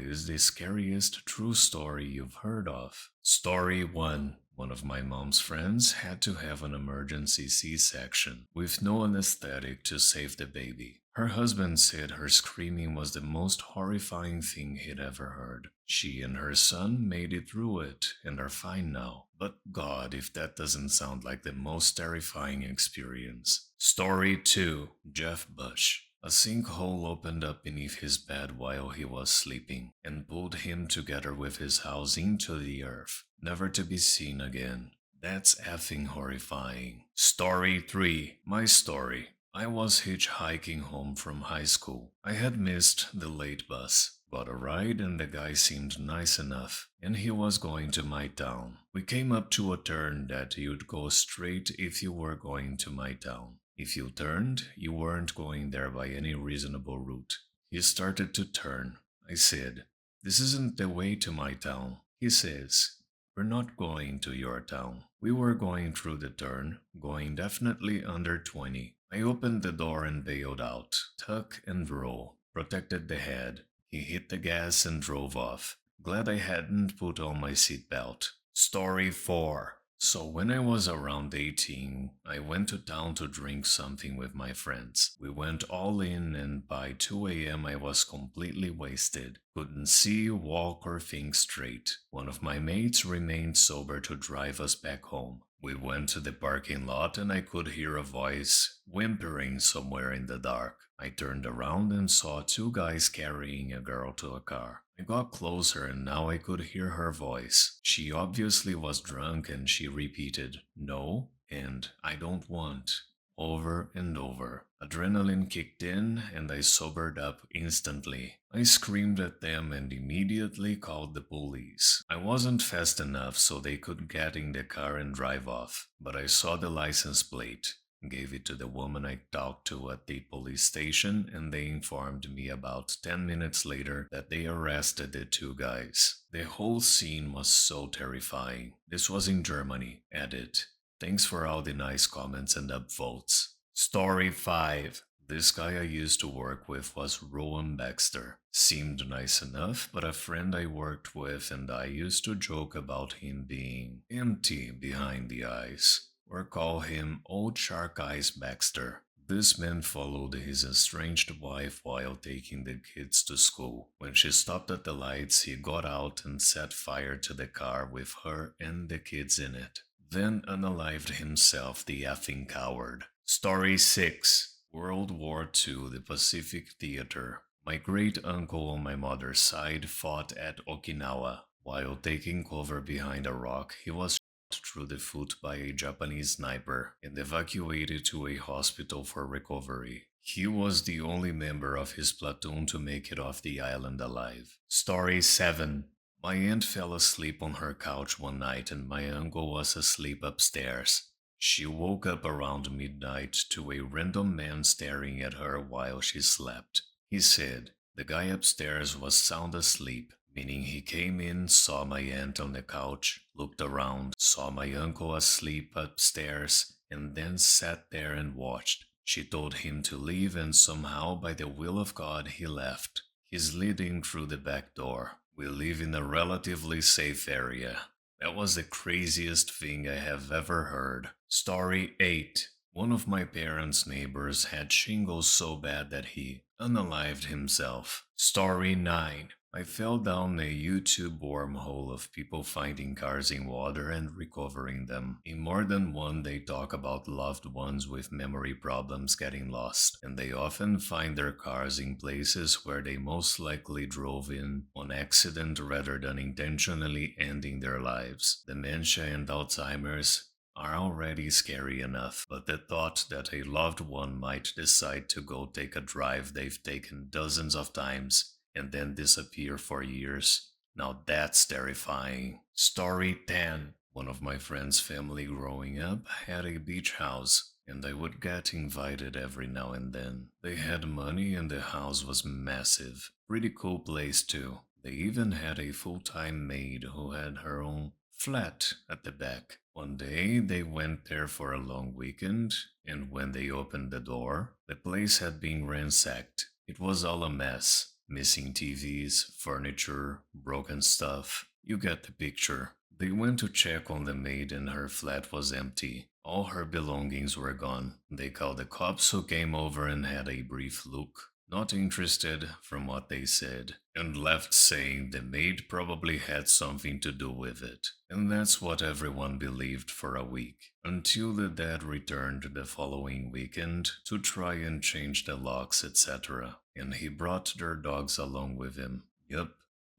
is the scariest true story you've heard of? Story 1. One of my mom's friends had to have an emergency C-section with no anesthetic to save the baby. Her husband said her screaming was the most horrifying thing he'd ever heard. She and her son made it through it and are fine now. But God, if that doesn't sound like the most terrifying experience. Story 2. Jeff Bush. A sinkhole opened up beneath his bed while he was sleeping and pulled him together with his house into the earth, never to be seen again. That's effing horrifying. Story 3. My story. I was hitchhiking home from high school. I had missed the late bus, got a ride, and the guy seemed nice enough, and he was going to my town. We came up to a turn that you'd go straight if you were going to my town. If you turned, you weren't going there by any reasonable route. He started to turn. I said, "This isn't the way to my town." He says, "We're not going to your town." We were going through the turn, going definitely under 20. I opened the door and bailed out. Tuck and roll. Protected the head. He hit the gas and drove off. Glad I hadn't put on my seatbelt. Story 4. So when I was around 18, I went to town to drink something with my friends. We went all in and by 2 a.m. I was completely wasted. Couldn't see, walk, or think straight. One of my mates remained sober to drive us back home. We went to the parking lot and I could hear a voice whimpering somewhere in the dark. I turned around and saw two guys carrying a girl to a car. I got closer and now I could hear her voice. She obviously was drunk and she repeated, "No," and "I don't want," over and over. Adrenaline kicked in and I sobered up instantly. I screamed at them and immediately called the police. I wasn't fast enough so they could get in the car and drive off, but I saw the license plate. Gave it to the woman I talked to at the police station and they informed me about 10 minutes later that they arrested the two guys. The whole scene was so terrifying. This was in Germany. Edit. Thanks for all the nice comments and upvotes. Story 5. This guy I used to work with was Rowan Baxter. Seemed nice enough, but a friend I worked with and I used to joke about him being empty behind the eyes, or call him Old Shark Eyes Baxter. This man followed his estranged wife while taking the kids to school. When she stopped at the lights, he got out and set fire to the car with her and the kids in it. Then unalived himself, the effing coward. Story 6. World War II, the Pacific Theater. My great-uncle on my mother's side fought at Okinawa. While taking cover behind a rock, he was shot through the foot by a Japanese sniper and evacuated to a hospital for recovery. He was the only member of his platoon to make it off the island alive. Story 7. My aunt fell asleep on her couch one night and my uncle was asleep upstairs. She woke up around midnight to a random man staring at her while she slept. He said the guy upstairs was sound asleep, meaning he came in, saw my aunt on the couch, looked around, saw my uncle asleep upstairs, and then sat there and watched. She told him to leave and somehow by the will of God he left. He's leading through the back door. We live in a relatively safe area. That was the craziest thing I have ever heard. Story 8. One of my parents' neighbors had shingles so bad that he unalived himself. Story 9. I fell down a YouTube wormhole of people finding cars in water and recovering them. In more than one, they talk about loved ones with memory problems getting lost, and they often find their cars in places where they most likely drove in on accident rather than intentionally ending their lives. Dementia and Alzheimer's are already scary enough, but the thought that a loved one might decide to go take a drive they've taken dozens of times and then disappear for years, now that's terrifying. Story 10. One of my friend's family growing up had a beach house, and I would get invited every now and then. They had money and the house was massive. Pretty cool place too. They even had a full-time maid who had her own flat at the back. One day they went there for a long weekend, and when they opened the door, the place had been ransacked. It was all a mess. Missing TVs, furniture, broken stuff. You get the picture. They went to check on the maid and her flat was empty. All her belongings were gone. They called the cops who came over and had a brief look. Not interested from what they said, and left saying the maid probably had something to do with it. And that's what everyone believed for a week, until the dad returned the following weekend to try and change the locks, etc. And he brought their dogs along with him. Yup,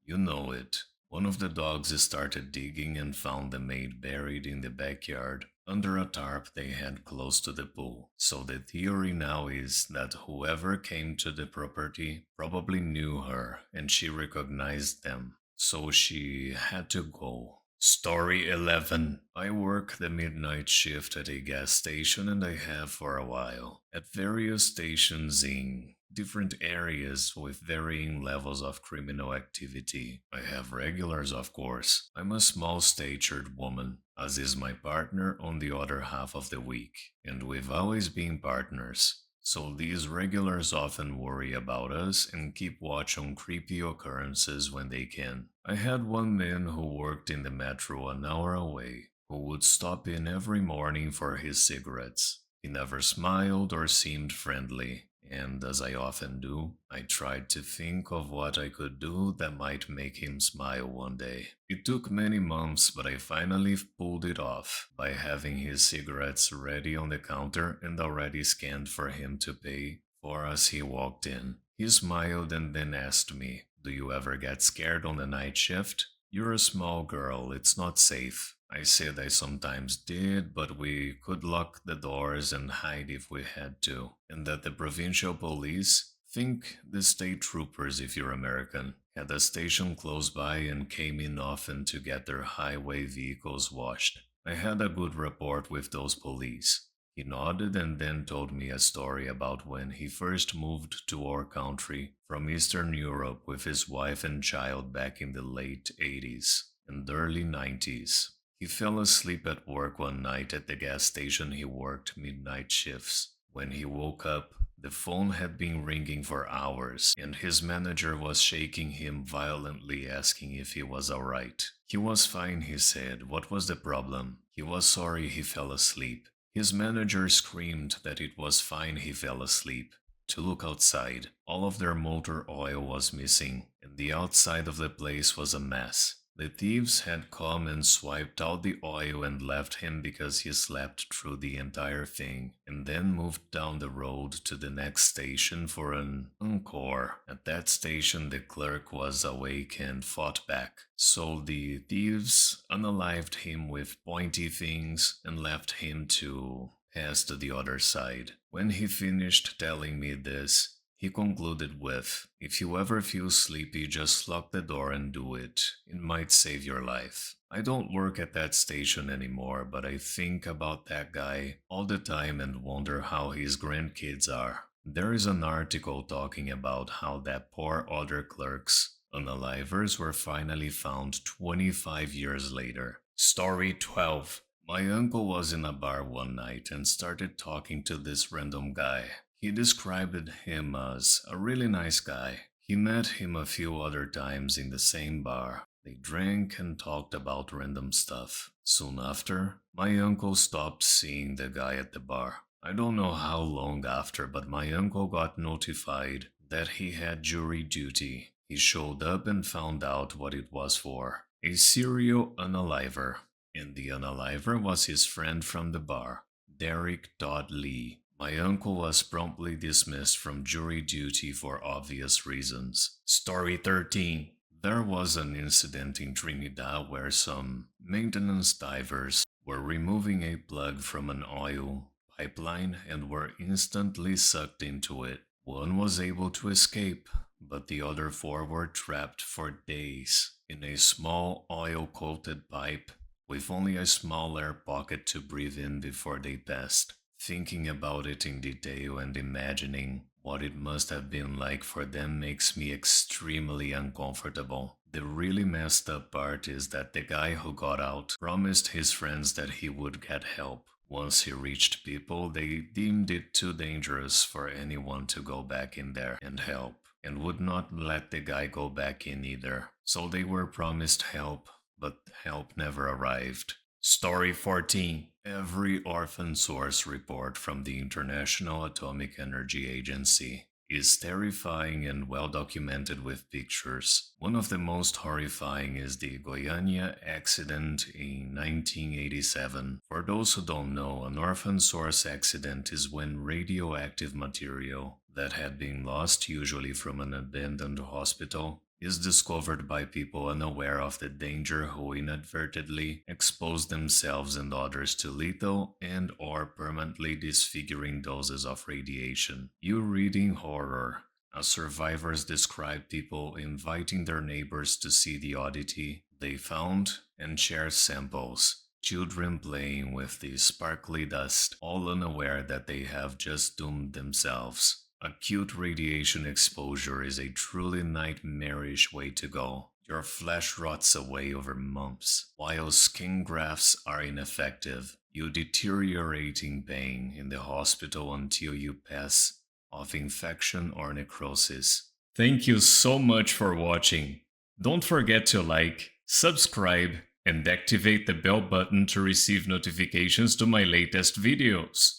you know it. One of the dogs started digging and found the maid buried in the backyard under a tarp they had close to the pool. So the theory now is that whoever came to the property probably knew her and she recognized them. So she had to go. Story 11. I work the midnight shift at a gas station and I have for a while. At various stations in different areas with varying levels of criminal activity. I have regulars, of course. I'm a small-statured woman, as is my partner on the other half of the week, and we've always been partners. So these regulars often worry about us and keep watch on creepy occurrences when they can. I had one man who worked in the metro an hour away, who would stop in every morning for his cigarettes. He never smiled or seemed friendly, and as I often do, I tried to think of what I could do that might make him smile one day. It took many months, but I finally pulled it off by having his cigarettes ready on the counter and already scanned for him to pay for as he walked in. He smiled and then asked me, "Do you ever get scared on the night shift? You're a small girl, it's not safe." I said I sometimes did, but we could lock the doors and hide if we had to, and that the provincial police, think the state troopers if you're American, had a station close by and came in often to get their highway vehicles washed. I had a good rapport with those police. He nodded and then told me a story about when he first moved to our country from Eastern Europe with his wife and child back in the late 80s and early 90s. He fell asleep at work one night at the gas station he worked midnight shifts. When he woke up, the phone had been ringing for hours, and his manager was shaking him violently asking if he was alright. He was fine, he said. What was the problem? He was sorry he fell asleep. His manager screamed that it was fine he fell asleep. To look outside, all of their motor oil was missing, and the outside of the place was a mess. The thieves had come and swiped out the oil and left him because he slept through the entire thing, and then moved down the road to the next station for an encore. At that station, the clerk was awake and fought back. So the thieves unalived him with pointy things and left him to pass to the other side. When he finished telling me this, he concluded with, "If you ever feel sleepy, just lock the door and do it. It might save your life." I don't work at that station anymore, but I think about that guy all the time and wonder how his grandkids are. There is an article talking about how that poor other clerk's unalivers were finally found 25 years later. Story 12. My uncle was in a bar one night and started talking to this random guy. He described him as a really nice guy. He met him a few other times in the same bar. They drank and talked about random stuff. Soon after, my uncle stopped seeing the guy at the bar. I don't know how long after, but my uncle got notified that he had jury duty. He showed up and found out what it was for. A serial unaliver. And the unaliver was his friend from the bar, Derek Todd Lee. My uncle was promptly dismissed from jury duty for obvious reasons. Story 13. There was an incident in Trinidad where some maintenance divers were removing a plug from an oil pipeline and were instantly sucked into it. One was able to escape, but the other four were trapped for days in a small oil-coated pipe with only a small air pocket to breathe in before they passed. Thinking about it in detail and imagining what it must have been like for them makes me extremely uncomfortable. The really messed up part is that the guy who got out promised his friends that he would get help. Once he reached people, they deemed it too dangerous for anyone to go back in there and help. and would not let the guy go back in either. So they were promised help, but help never arrived. Story 14. Every orphan source report from the International Atomic Energy Agency is terrifying and well documented with pictures. One of the most horrifying is the Goiânia accident in 1987. For those who don't know, an orphan source accident is when radioactive material that had been lost, usually from an abandoned hospital, is discovered by people unaware of the danger who inadvertently expose themselves and others to lethal and or permanently disfiguring doses of radiation. You reading horror. As survivors describe people inviting their neighbors to see the oddity they found and share samples. Children playing with the sparkly dust, all unaware that they have just doomed themselves. Acute radiation exposure is a truly nightmarish way to go. Your flesh rots away over months, while skin grafts are ineffective. You deteriorate in pain in the hospital until you pass of infection or necrosis. Thank you so much for watching. Don't forget to like, subscribe, and activate the bell button to receive notifications to my latest videos.